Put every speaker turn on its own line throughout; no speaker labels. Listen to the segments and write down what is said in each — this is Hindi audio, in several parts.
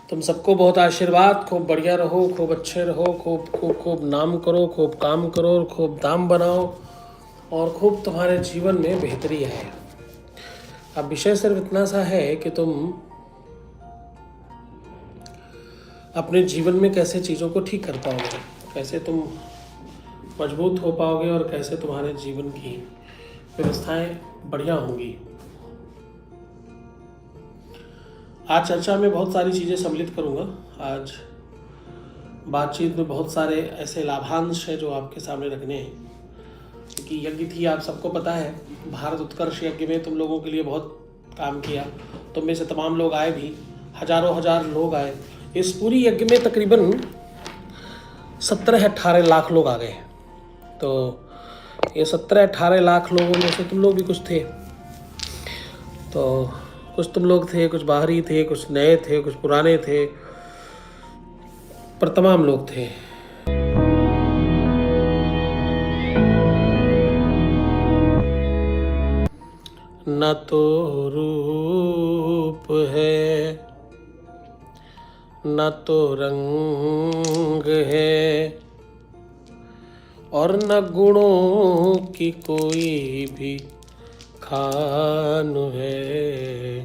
तुम सबको बहुत आशीर्वाद, खूब बढ़िया रहो, खूब अच्छे रहो, खूब खूब खूब नाम करो, खूब काम करो, खूब दाम बनाओ और खूब तुम्हारे जीवन में बेहतरी आए। अब विषय सिर्फ इतना सा है कि तुम अपने जीवन में कैसे चीज़ों को ठीक कर पाओगे, कैसे तुम मजबूत हो पाओगे और कैसे तुम्हारे जीवन की व्यवस्थाएं बढ़िया होंगी। आज चर्चा में बहुत सारी चीज़ें सम्मिलित करूँगा। आज बातचीत में बहुत सारे ऐसे लाभांश हैं जो आपके सामने रखने हैं, क्योंकि यज्ञ थी, आप सबको पता है, भारत उत्कर्ष यज्ञ में तुम लोगों के लिए बहुत काम किया। तुम में से तमाम लोग आए भी, हजारों हजार लोग आए। इस पूरी यज्ञ में तकरीबन 17-18 लाख लोग आ गए। तो ये 17-18 लाख लोगों में से तुम लोग भी कुछ थे। तो कुछ तुम लोग थे, कुछ बाहरी थे, कुछ नए थे, कुछ पुराने थे, पर तमाम लोग थे। न तो रूप है, न तो रंग है, और न गुणों की कोई भी खान है।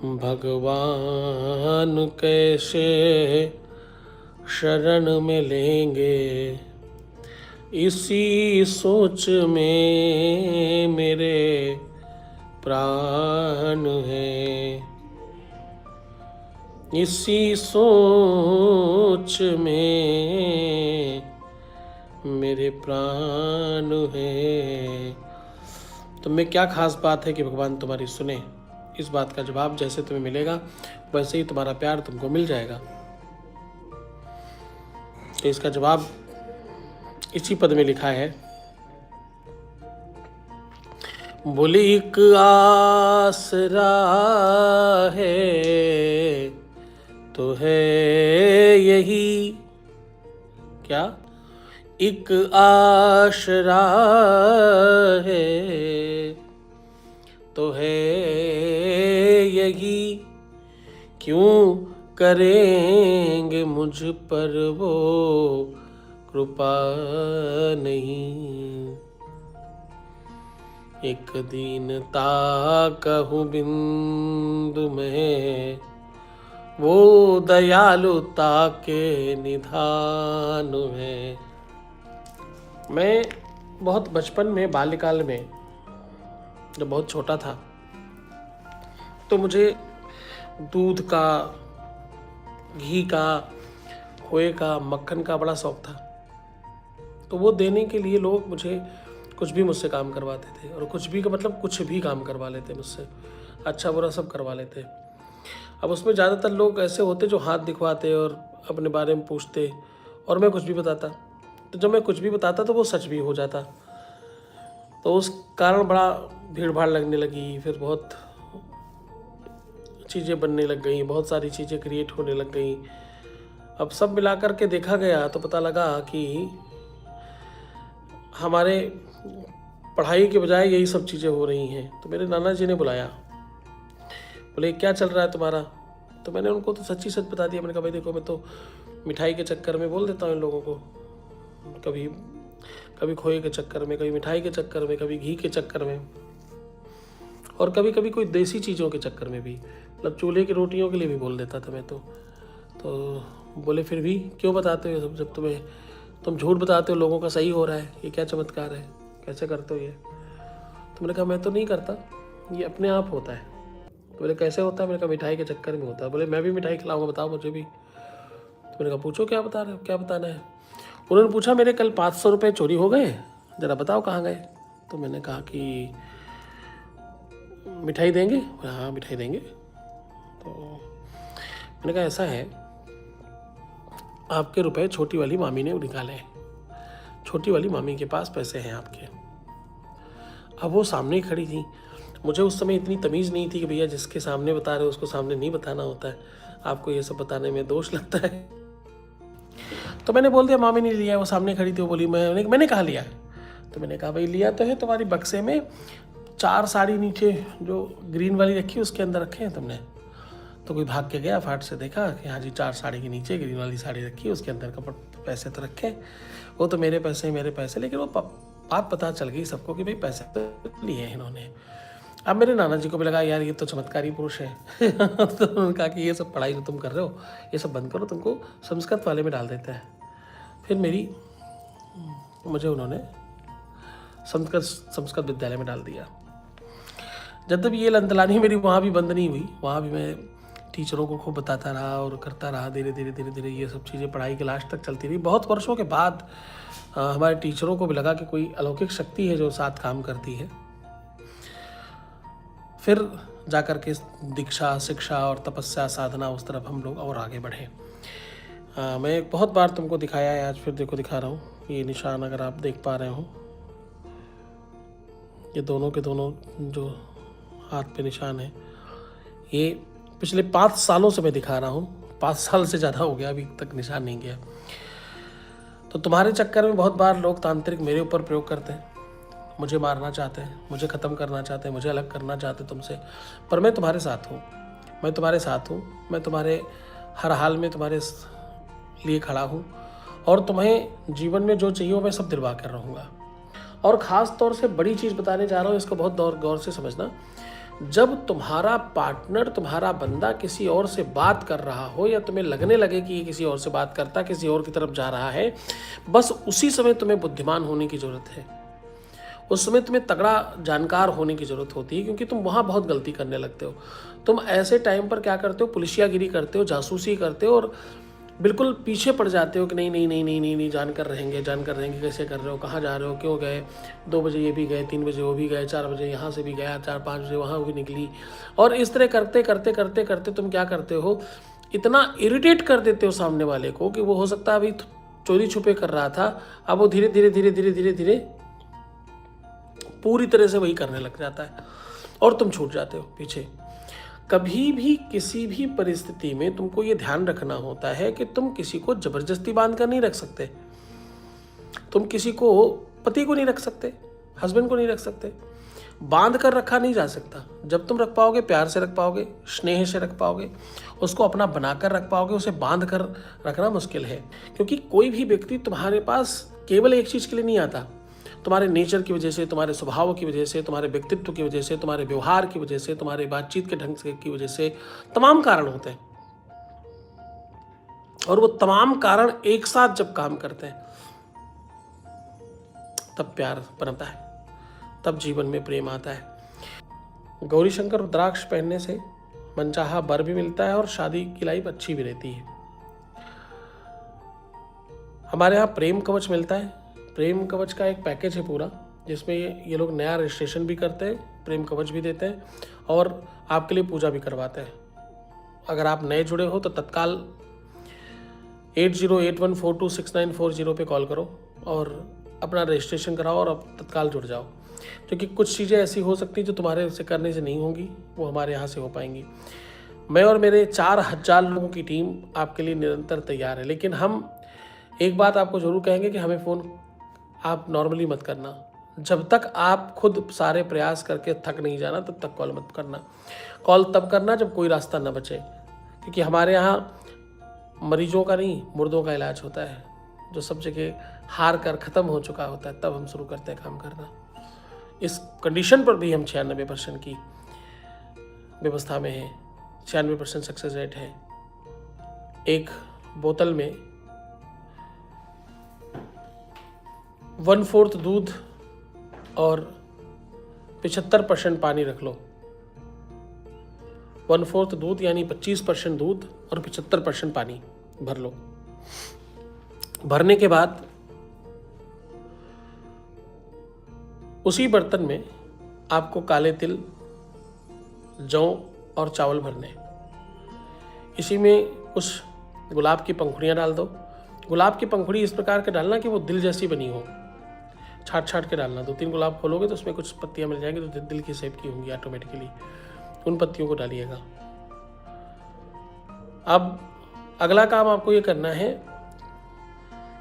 भगवान कैसे शरण में लेंगे, इसी सोच में मेरे प्राण है। इसी सोच में मेरे प्राण है। तुम में क्या खास बात है कि भगवान तुम्हारी सुने? इस बात का जवाब जैसे तुम्हें मिलेगा वैसे ही तुम्हारा प्यार तुमको मिल जाएगा। तो इसका जवाब इसी पद में लिखा है। बोले एक आसरा है तो है यही, क्या? एक आसरा है तो है यही, क्यों करेंगे मुझ पर वो कृपा नहीं। एक दीनता कहूँ बिंदु में, वो दयालुता के निधान है। मैं बहुत बचपन में, बाल्यकाल में, जब बहुत छोटा था, तो मुझे दूध का, घी का, खोए का, मक्खन का बड़ा शौक था। तो वो देने के लिए लोग मुझे कुछ भी मुझसे काम करवाते थे, और कुछ भी का मतलब कुछ भी काम करवा लेते मुझसे, अच्छा बुरा सब करवा लेते। अब उसमें ज़्यादातर लोग ऐसे होते जो हाथ दिखवाते और अपने बारे में पूछते, और मैं कुछ भी बताता। तो जब मैं कुछ भी बताता तो वो सच भी हो जाता। तो उस कारण बड़ा भीड़ भाड़ लगने लगी। फिर बहुत चीज़ें बनने लग गई, बहुत सारी चीज़ें क्रिएट होने लग गई। अब सब मिलाकर के देखा गया तो पता लगा कि हमारे पढ़ाई के बजाय यही सब चीज़ें हो रही हैं। तो मेरे नाना जी ने बुलाया, बोले क्या चल रहा है तुम्हारा? तो मैंने उनको तो सच्ची सच बता दिया। मैंने कहा भाई देखो, मैं तो मिठाई के चक्कर में बोल देता हूँ इन लोगों को, कभी कभी खोए के चक्कर में, कभी मिठाई के चक्कर में, कभी घी के चक्कर में, और कभी कभी कोई देसी चीज़ों के चक्कर में भी, मतलब चूल्हे की रोटियों के लिए भी बोल देता था मैं तो बोले फिर भी क्यों बताते हो सब, जब तुम झूठ बताते हो, लोगों का सही हो रहा है, ये क्या चमत्कार है, कैसे करते हो ये? तो मैंने कहा मैं तो नहीं करता, ये अपने आप होता है। तो बोले कैसे होता है? मैंने कहा मिठाई के चक्कर में होता है। बोले मैं भी मिठाई खिलाऊंगा, बताओ मुझे भी। तो मैंने कहा पूछो क्या बता रहे हो, क्या बताना है? उन्होंने पूछा मेरे कल 500 रुपये चोरी हो गए, ज़रा बताओ कहाँ गए। तो मैंने कहा कि मिठाई देंगे? हाँ मिठाई देंगे। तो मैंने कहा ऐसा है, आपके रुपए छोटी वाली मामी ने निकाले, छोटी वाली मामी के पास पैसे हैं आपके। अब वो सामने ही खड़ी थी। मुझे उस समय इतनी तमीज़ नहीं थी कि भैया जिसके सामने बता रहे हो उसको सामने नहीं बताना होता है, आपको ये सब बताने में दोष लगता है। तो मैंने बोल दिया मामी ने लिया, वो सामने खड़ी थी, वो बोली मैंने कहा लिया। तो मैंने कहा भाई लिया तो है, तुम्हारी बक्से में 4 साड़ी नीचे जो ग्रीन वाली रखी उसके अंदर रखे हैं तुमने। तो कोई भाग के गया, फाट से देखा कि हाँ जी 4 साड़ी के नीचे ग्रीन वाली साड़ी रखी है, उसके अंदर पैसे तो रखे, वो तो मेरे पैसे, लेकिन वो बात पता चल गई सबको कि भाई पैसे तो लिए हैं इन्होंने। अब मेरे नाना जी को भी लगा यार ये तो चमत्कारी पुरुष है तो उन्होंने कहा कि ये सब पढ़ाई जो तुम कर रहे हो ये सब बंद करो, तुमको संस्कृत वाले में डाल देते हैं। फिर मुझे उन्होंने संस्कृत विद्यालय में डाल दिया। जब तक ये लंतलानी मेरी वहाँ भी बंद नहीं हुई, वहाँ भी मैं टीचरों को खूब बताता रहा और करता रहा। धीरे धीरे ये सब चीज़ें पढ़ाई के लास्ट तक चलती रही। बहुत वर्षों के बाद हमारे टीचरों को भी लगा कि कोई अलौकिक शक्ति है जो साथ काम करती है। फिर जाकर के दीक्षा, शिक्षा और तपस्या, साधना, उस तरफ हम लोग और आगे बढ़े। मैं बहुत बार तुमको दिखाया है, आज फिर देखो दिखा रहा हूँ। ये निशान अगर आप देख पा रहे हो, ये दोनों के दोनों जो हाथ पे निशान है, ये पिछले 5 सालों से मैं दिखा रहा हूँ। 5 साल से ज़्यादा हो गया, अभी तक निशान नहीं गया। तो तुम्हारे चक्कर में बहुत बार लोग तांत्रिक मेरे ऊपर प्रयोग करते हैं, मुझे मारना चाहते हैं, मुझे ख़त्म करना चाहते हैं, मुझे अलग करना चाहते हैं तुमसे। पर मैं तुम्हारे साथ हूँ, मैं तुम्हारे हर हाल में तुम्हारे लिए खड़ा हूँ और तुम्हें जीवन में जो चाहिए वो मैं सब दिलवा कर रहूँगा। और ख़ास तौर से बड़ी चीज़ बताने जा रहा हूँ, इसको बहुत गौर से समझना। जब तुम्हारा पार्टनर, तुम्हारा बंदा किसी और से बात कर रहा हो या तुम्हें लगने लगे कि ये किसी और से बात करता, किसी और की तरफ जा रहा है, बस उसी समय तुम्हें बुद्धिमान होने की ज़रूरत है। उस समय तुम्हें तगड़ा जानकार होने की ज़रूरत होती है, क्योंकि तुम वहाँ बहुत गलती करने लगते हो। तुम ऐसे टाइम पर क्या करते हो, पुलिसियागिरी करते हो, जासूसी करते हो और बिल्कुल पीछे पड़ जाते हो कि नहीं, जानकर रहेंगे, कैसे कर रहे हो, कहाँ जा रहे हो, क्यों गए, 2 बजे ये भी गए, 3 बजे वो भी गए, 4 बजे यहाँ से भी गया, 4-5 बजे वहाँ भी निकली। और इस तरह करते तुम क्या करते हो, इतना इरिटेट कर देते हो सामने वाले को कि वो हो सकता है अभी चोरी छुपे कर रहा था, अब वो धीरे धीरे पूरी तरह से वही करने लग जाता है और तुम छूट जाते हो पीछे। कभी भी किसी भी परिस्थिति में तुमको ये ध्यान रखना होता है कि तुम किसी को जबरदस्ती बांध कर नहीं रख सकते। तुम किसी को, पति को नहीं रख सकते, हस्बैंड को नहीं रख सकते, बांध कर रखा नहीं जा सकता। जब तुम रख पाओगे, प्यार से रख पाओगे, स्नेह से रख पाओगे, उसको अपना बनाकर रख पाओगे, उसे बांध कर रखना मुश्किल है। क्योंकि कोई भी व्यक्ति तुम्हारे पास केवल एक चीज़ के लिए नहीं आता। तुम्हारे नेचर की वजह से, तुम्हारे स्वभाव की वजह से, तुम्हारे व्यक्तित्व की वजह से, तुम्हारे व्यवहार की वजह से, तुम्हारे बातचीत के ढंग की वजह से तमाम कारण होते हैं। और वो तमाम कारण एक साथ जब काम करते हैं तब प्यार बनता है, तब जीवन में प्रेम आता है। गौरी शंकर रुद्राक्ष पहनने से मनचाहा वर भी मिलता है और शादी की लाइफ अच्छी भी रहती है। हमारे यहाँ प्रेम कवच मिलता है। प्रेम कवच का एक पैकेज है पूरा, जिसमें ये लोग नया रजिस्ट्रेशन भी करते हैं, प्रेम कवच भी देते हैं और आपके लिए पूजा भी करवाते हैं। अगर आप नए जुड़े हो तो तत्काल 8081426940 पे कॉल करो और अपना रजिस्ट्रेशन कराओ और अब तत्काल जुड़ जाओ। क्योंकि कुछ चीज़ें ऐसी हो सकती हैं जो तुम्हारे से करने से नहीं होंगी, वो हमारे यहाँ से हो पाएंगी। मैं और मेरे 4000 लोगों की टीम आपके लिए निरंतर तैयार है। लेकिन हम एक बात आपको ज़रूर कहेंगे कि हमें फ़ोन आप नॉर्मली मत करना। जब तक आप खुद सारे प्रयास करके थक नहीं जाना तब तक कॉल मत करना। कॉल तब करना जब कोई रास्ता न बचे, क्योंकि हमारे यहाँ मरीजों का नहीं, मुर्दों का इलाज होता है। जो सब जगह हार कर ख़त्म हो चुका होता है तब हम शुरू करते हैं काम करना। इस कंडीशन पर भी हम 96% की व्यवस्था में हैं। 96% सक्सेस रेट है। एक बोतल में 1/4 दूध और 75% पानी रख लो। 1/4 दूध यानी 25% दूध और 75% पानी भर लो। भरने के बाद उसी बर्तन में आपको काले तिल, जौ और चावल भरने। इसी में कुछ गुलाब की पंखुड़ियाँ डाल दो। गुलाब की पंखुड़ी इस प्रकार के डालना कि वो दिल जैसी बनी हो, छाट के डालना। 2-3 गुलाब खोलोगे तो उसमें कुछ पत्तियां मिल जाएंगी तो दिल की शेप की होंगी ऑटोमेटिकली। उन पत्तियों को डालिएगा। अब अगला काम आपको ये करना है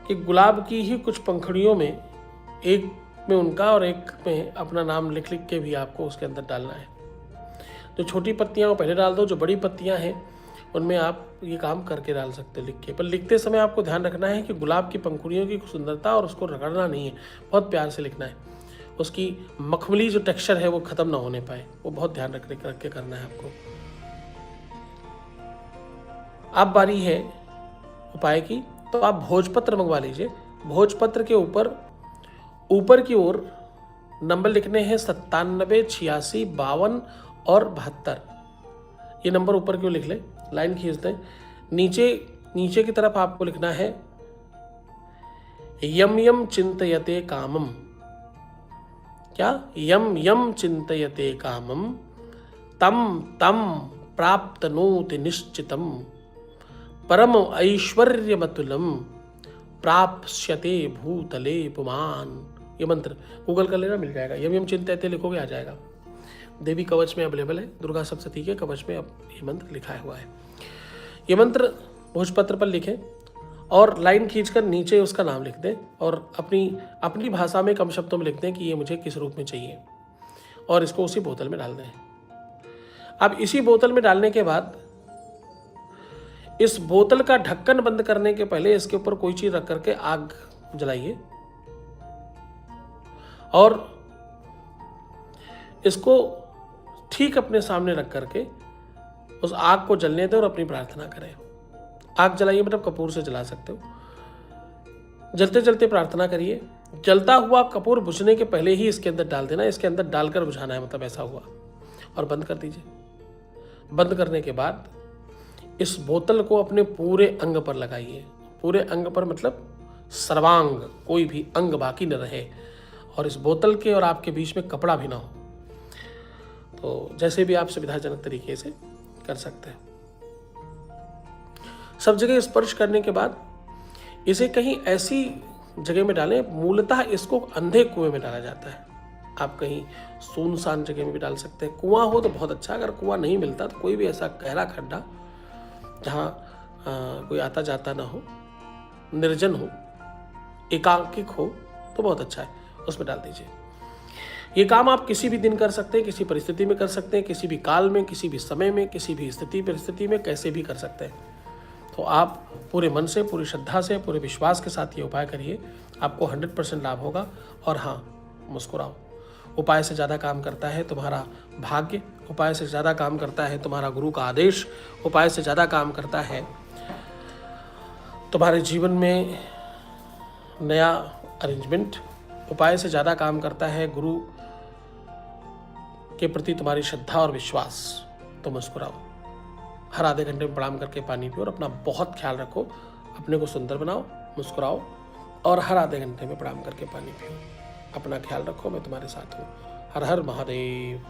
कि गुलाब की ही कुछ पंखुड़ियों में, एक में उनका और एक में अपना नाम लिख के भी आपको उसके अंदर डालना है। जो छोटी पत्तियां वो पहले डाल दो, जो बड़ी पत्तियां हैं उनमें आप ये काम करके डाल सकते हो लिख के। पर लिखते समय आपको ध्यान रखना है कि गुलाब की पंखुड़ियों की सुंदरता और उसको रगड़ना नहीं है, बहुत प्यार से लिखना है। उसकी मखमली जो टेक्सचर है वो खत्म ना होने पाए, वो बहुत ध्यान रख के करना है आपको। अब बारी है उपाय की, तो आप भोजपत्र मंगवा लीजिए। भोजपत्र के ऊपर की ओर नंबर लिखने हैं 97, 86, 52 और 72। ये नंबर ऊपर की ओर लिख लें, लाइन खींच दें। नीचे की तरफ आपको लिखना है यम यम चिंतयते कामम। क्या? यम यम चिंतयते कामम तम तम प्राप्तनोति निश्चितम परम ऐश्वर्यमतुलम प्राप्स्यते भूतले पुमान। ये मंत्र गूगल कर लेना, मिल जाएगा। यम यम चिंतयते लिखोगे आ जाएगा। देवी कवच में अवेलेबल है, दुर्गा सप्तशती के कवच में अब ये मंत्र लिखा हुआ है। ये मंत्र भोजपत्र पर लिखें और लाइन खींचकर नीचे उसका नाम लिख दें और अपनी भाषा में कम शब्दों में लिख दें कि ये मुझे किस रूप में चाहिए, और इसको उसी बोतल में डाल दें। अब इसी बोतल में डालने के बाद इस बोतल का ढक्कन बंद करने के पहले इसके ऊपर कोई चीज रख करके आग जलाइए और इसको ठीक अपने सामने रख करके उस आग को जलने दें और अपनी प्रार्थना करें। आग जलाइए मतलब कपूर से जला सकते हो। जलते जलते प्रार्थना करिए। जलता हुआ कपूर बुझने के पहले ही इसके अंदर डाल देना, इसके अंदर डालकर बुझाना है, मतलब ऐसा हुआ, और बंद कर दीजिए। बंद करने के बाद इस बोतल को अपने पूरे अंग पर लगाइए। पूरे अंग पर मतलब सर्वांग, कोई भी अंग बाकी न रहे, और इस बोतल के और आपके बीच में कपड़ा भी ना हो। तो जैसे भी आप सुविधाजनक तरीके से कर सकते हैं। सब जगह स्पर्श करने के बाद इसे कहीं ऐसी जगह में डालें, मूलतः इसको अंधे कुएं में डाला जाता है। आप कहीं सुनसान जगह में भी डाल सकते हैं। कुआं हो तो बहुत अच्छा, अगर कुआं नहीं मिलता तो कोई भी ऐसा गहरा खड्डा जहाँ कोई आता जाता ना हो, निर्जन हो, एकांकिक हो, तो बहुत अच्छा है, उसमें डाल दीजिए। ये काम आप किसी भी दिन कर सकते हैं, किसी परिस्थिति में कर सकते हैं, किसी भी काल में, किसी भी समय में, किसी भी स्थिति परिस्थिति में, कैसे भी कर सकते हैं। तो आप पूरे मन से, पूरी श्रद्धा से, पूरे विश्वास के साथ ये उपाय करिए, आपको 100% लाभ होगा। और हाँ, मुस्कुराओ। उपाय से ज़्यादा काम करता है तुम्हारा भाग्य, उपाय से ज़्यादा काम करता है तुम्हारा गुरु का आदेश, उपाय से ज़्यादा काम करता है तुम्हारे जीवन में नया अरेंजमेंट, उपाय से ज़्यादा काम करता है गुरु के प्रति तुम्हारी श्रद्धा और विश्वास। तो मुस्कुराओ। हर आधे घंटे में प्रणाम करके पानी पियो और अपना बहुत ख्याल रखो। अपने को सुंदर बनाओ, मुस्कुराओ और हर आधे घंटे में प्रणाम करके पानी पियो। अपना ख्याल रखो, मैं तुम्हारे साथ हूँ। हर हर महादेव।